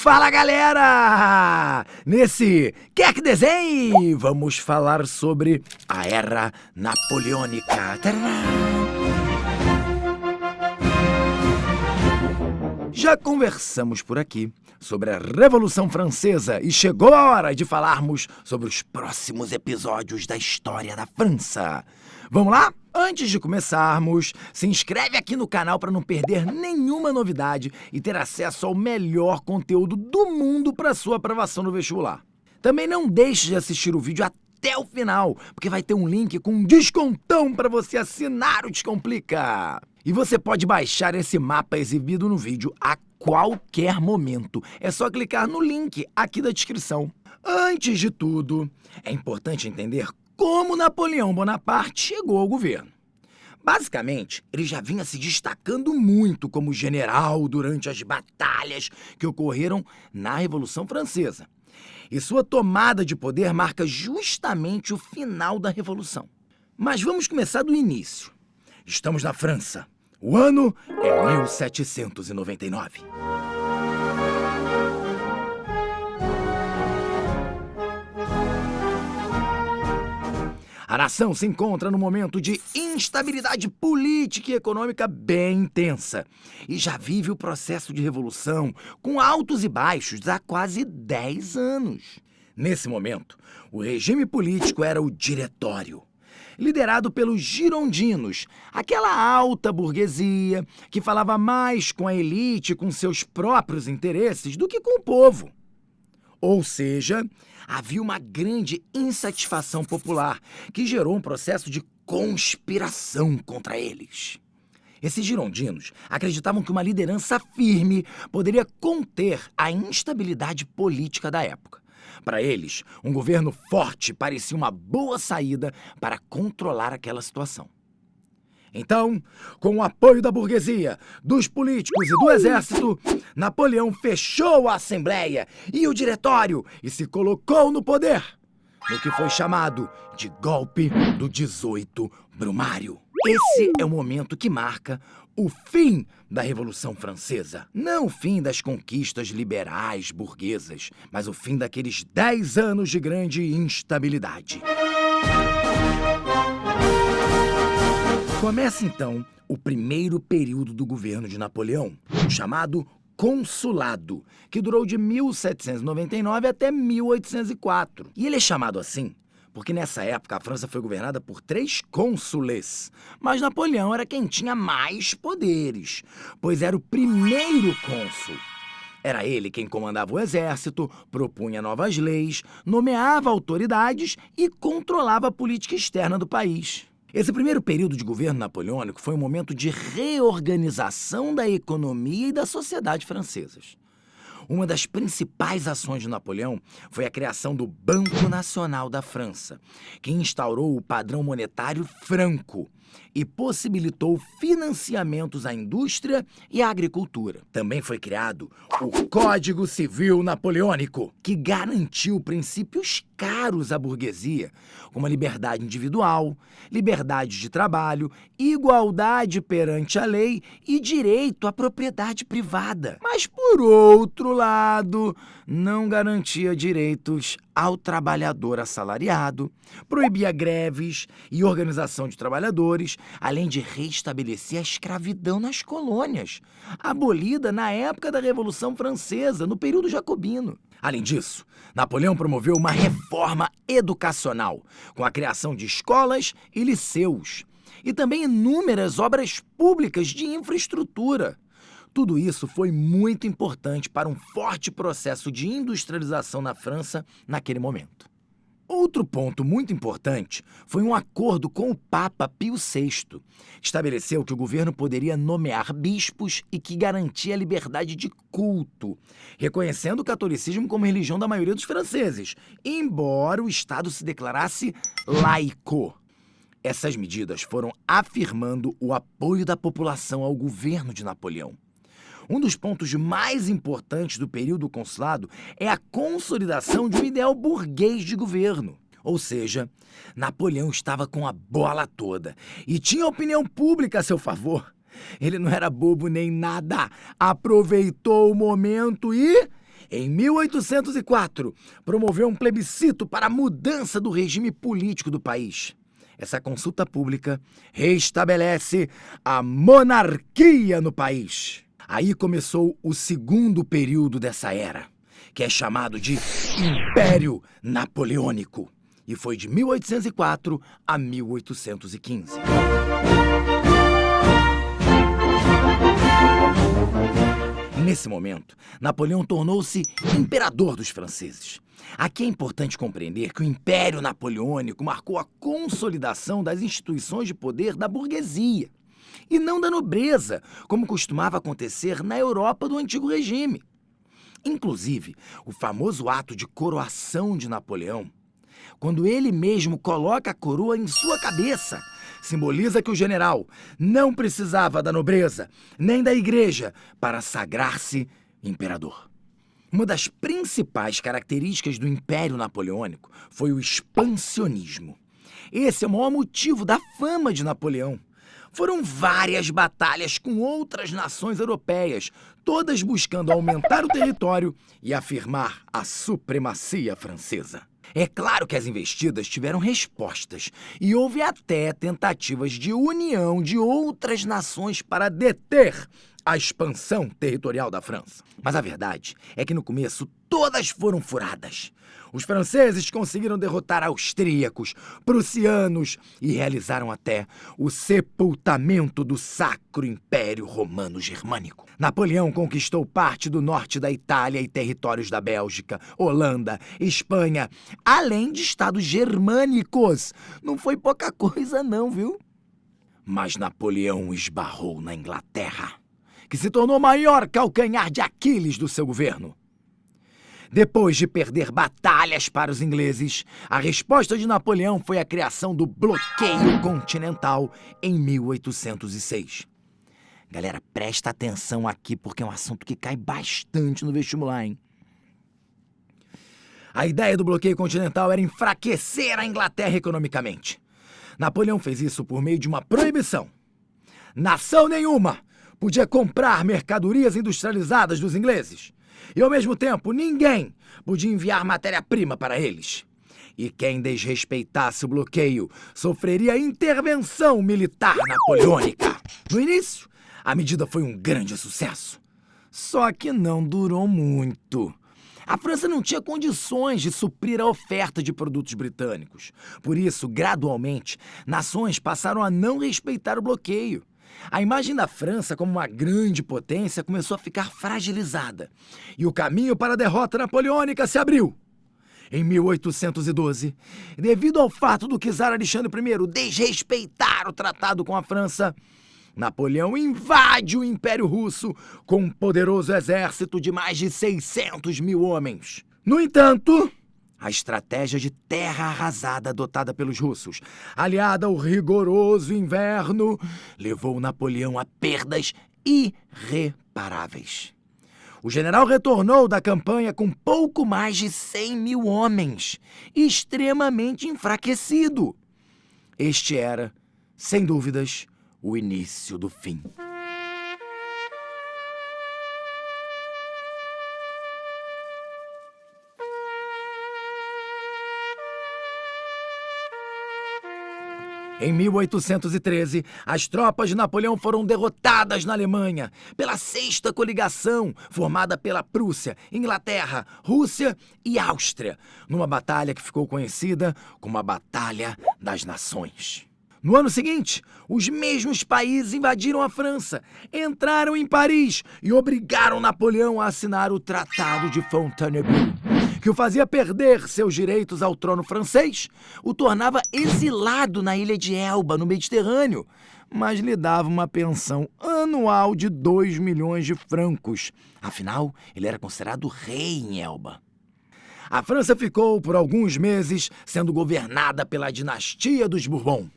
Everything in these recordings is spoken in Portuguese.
Fala, galera! Nesse Quer Que Desenhe, vamos falar sobre a Era Napoleônica. Tcharam! Já conversamos por aqui sobre a Revolução Francesa e chegou a hora de falarmos sobre os próximos episódios da história da França. Vamos lá? Antes de começarmos, se inscreve aqui no canal para não perder nenhuma novidade e ter acesso ao melhor conteúdo do mundo para sua aprovação no vestibular. Também não deixe de assistir o vídeo até o final, porque vai ter um link com um descontão para você assinar o Descomplica. E você pode baixar esse mapa exibido no vídeo a qualquer momento. É só clicar no link aqui da descrição. Antes de tudo, é importante entender como Napoleão Bonaparte chegou ao governo. Basicamente, ele já vinha se destacando muito como general durante as batalhas que ocorreram na Revolução Francesa. E sua tomada de poder marca justamente o final da Revolução. Mas vamos começar do início. Estamos na França. O ano é 1799. A nação se encontra num momento de instabilidade política e econômica bem intensa e já vive o processo de revolução com altos e baixos há quase 10 anos. Nesse momento, o regime político era o Diretório, liderado pelos girondinos, aquela alta burguesia que falava mais com a elite e com seus próprios interesses do que com o povo. Ou seja, havia uma grande insatisfação popular que gerou um processo de conspiração contra eles. Esses girondinos acreditavam que uma liderança firme poderia conter a instabilidade política da época. Para eles, um governo forte parecia uma boa saída para controlar aquela situação. Então, com o apoio da burguesia, dos políticos e do exército, Napoleão fechou a Assembleia e o Diretório e se colocou no poder, no que foi chamado de Golpe do 18 Brumário. Esse é o momento que marca o fim da Revolução Francesa. Não o fim das conquistas liberais burguesas, mas o fim daqueles 10 anos de grande instabilidade. Começa então o primeiro período do governo de Napoleão, o chamado Consulado, que durou de 1799 até 1804. E ele é chamado assim porque nessa época a França foi governada por 3 cônsules, mas Napoleão era quem tinha mais poderes, pois era o primeiro cônsul. Era ele quem comandava o exército, propunha novas leis, nomeava autoridades e controlava a política externa do país. Esse primeiro período de governo napoleônico foi um momento de reorganização da economia e da sociedade francesas. Uma das principais ações de Napoleão foi a criação do Banco Nacional da França, que instaurou o padrão monetário franco e possibilitou financiamentos à indústria e à agricultura. Também foi criado o Código Civil Napoleônico, que garantiu princípios caros à burguesia, como a liberdade individual, liberdade de trabalho, igualdade perante a lei e direito à propriedade privada. Mas, por outro lado, não garantia direitos ao trabalhador assalariado, proibia greves e organização de trabalhadores, além de restabelecer a escravidão nas colônias, abolida na época da Revolução Francesa, no período jacobino. Além disso, Napoleão promoveu uma reforma educacional, com a criação de escolas e liceus, e também inúmeras obras públicas de infraestrutura. Tudo isso foi muito importante para um forte processo de industrialização na França naquele momento. Outro ponto muito importante foi um acordo com o Papa Pio VI, que estabeleceu que o governo poderia nomear bispos e que garantia a liberdade de culto, reconhecendo o catolicismo como religião da maioria dos franceses, embora o Estado se declarasse laico. Essas medidas foram afirmando o apoio da população ao governo de Napoleão. Um dos pontos mais importantes do período consulado é a consolidação de um ideal burguês de governo. Ou seja, Napoleão estava com a bola toda e tinha a opinião pública a seu favor. Ele não era bobo nem nada, aproveitou o momento e Em 1804, promoveu um plebiscito para a mudança do regime político do país. Essa consulta pública restabelece a monarquia no país. Aí começou o segundo período dessa era, que é chamado de Império Napoleônico, e foi de 1804 a 1815. Nesse momento, Napoleão tornou-se imperador dos franceses. Aqui é importante compreender que o Império Napoleônico marcou a consolidação das instituições de poder da burguesia, e não da nobreza, como costumava acontecer na Europa do antigo regime. Inclusive, o famoso ato de coroação de Napoleão, quando ele mesmo coloca a coroa em sua cabeça, simboliza que o general não precisava da nobreza nem da igreja para sagrar-se imperador. Uma das principais características do Império Napoleônico foi o expansionismo. Esse é o maior motivo da fama de Napoleão. Foram várias batalhas com outras nações europeias, todas buscando aumentar o território e afirmar a supremacia francesa. É claro que as investidas tiveram respostas e houve até tentativas de união de outras nações para deter a expansão territorial da França. Mas a verdade é que no começo todas foram furadas. Os franceses conseguiram derrotar austríacos, prussianos e realizaram até o sepultamento do Sacro Império Romano-Germânico. Napoleão conquistou parte do norte da Itália e territórios da Bélgica, Holanda, Espanha, além de estados germânicos. Não foi pouca coisa não, viu? Mas Napoleão esbarrou na Inglaterra, que se tornou o maior calcanhar de Aquiles do seu governo. Depois de perder batalhas para os ingleses, a resposta de Napoleão foi a criação do bloqueio continental em 1806. Galera, presta atenção aqui porque é um assunto que cai bastante no vestibular, hein? A ideia do bloqueio continental era enfraquecer a Inglaterra economicamente. Napoleão fez isso por meio de uma proibição. Nação nenhuma podia comprar mercadorias industrializadas dos ingleses. E, ao mesmo tempo, ninguém podia enviar matéria-prima para eles. E quem desrespeitasse o bloqueio sofreria intervenção militar napoleônica. No início, a medida foi um grande sucesso. Só que não durou muito. A França não tinha condições de suprir a oferta de produtos britânicos. Por isso, gradualmente, nações passaram a não respeitar o bloqueio. A imagem da França como uma grande potência começou a ficar fragilizada, e o caminho para a derrota napoleônica se abriu. Em 1812, devido ao fato do czar Alexandre I desrespeitar o tratado com a França, Napoleão invade o Império Russo com um poderoso exército de mais de 600 mil homens. No entanto, a estratégia de terra arrasada adotada pelos russos, aliada ao rigoroso inverno, levou Napoleão a perdas irreparáveis. O general retornou da campanha com pouco mais de 100 mil homens, extremamente enfraquecido. Este era, sem dúvidas, o início do fim. Em 1813, as tropas de Napoleão foram derrotadas na Alemanha pela Sexta Coligação, formada pela Prússia, Inglaterra, Rússia e Áustria, numa batalha que ficou conhecida como a Batalha das Nações. No ano seguinte, os mesmos países invadiram a França, entraram em Paris e obrigaram Napoleão a assinar o Tratado de Fontainebleau, que o fazia perder seus direitos ao trono francês, o tornava exilado na ilha de Elba, no Mediterrâneo, mas lhe dava uma pensão anual de 2 milhões de francos. Afinal, ele era considerado rei em Elba. A França ficou por alguns meses sendo governada pela dinastia dos Bourbon.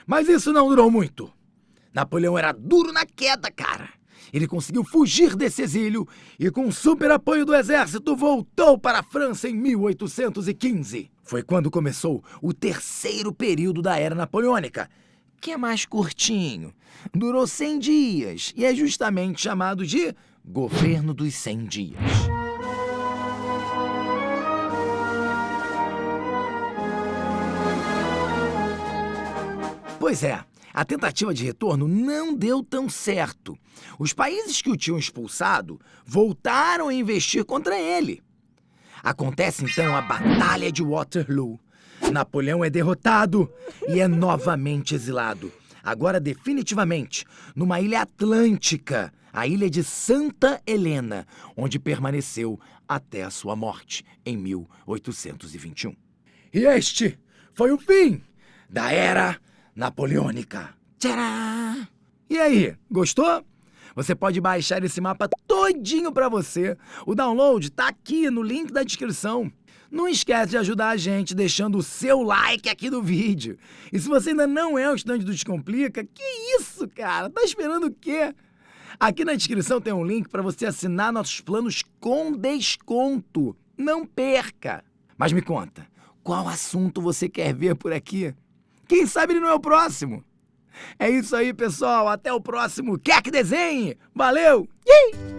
Mas isso não durou muito. Napoleão era duro na queda, cara. Ele conseguiu fugir desse exílio e, com super apoio do exército, voltou para a França em 1815. Foi quando começou o terceiro período da Era Napoleônica, que é mais curtinho. Durou 100 dias e é justamente chamado de Governo dos 100 Dias. Pois é, a tentativa de retorno não deu tão certo. Os países que o tinham expulsado voltaram a investir contra ele. Acontece então a Batalha de Waterloo. Napoleão é derrotado e é novamente exilado. Agora definitivamente, numa ilha atlântica, a ilha de Santa Helena, onde permaneceu até a sua morte, em 1821. E este foi o fim da Era Napoleônica. Tcharam! E aí, gostou? Você pode baixar esse mapa todinho pra você. O download tá aqui no link da descrição. Não esquece de ajudar a gente deixando o seu like aqui no vídeo. E se você ainda não é um estudante do Descomplica, que isso, cara? Tá esperando o quê? Aqui na descrição tem um link para você assinar nossos planos com desconto. Não perca! Mas me conta, qual assunto você quer ver por aqui? Quem sabe ele não é o próximo? É isso aí, pessoal. Até o próximo Quer Que Desenhe. Valeu! Yee!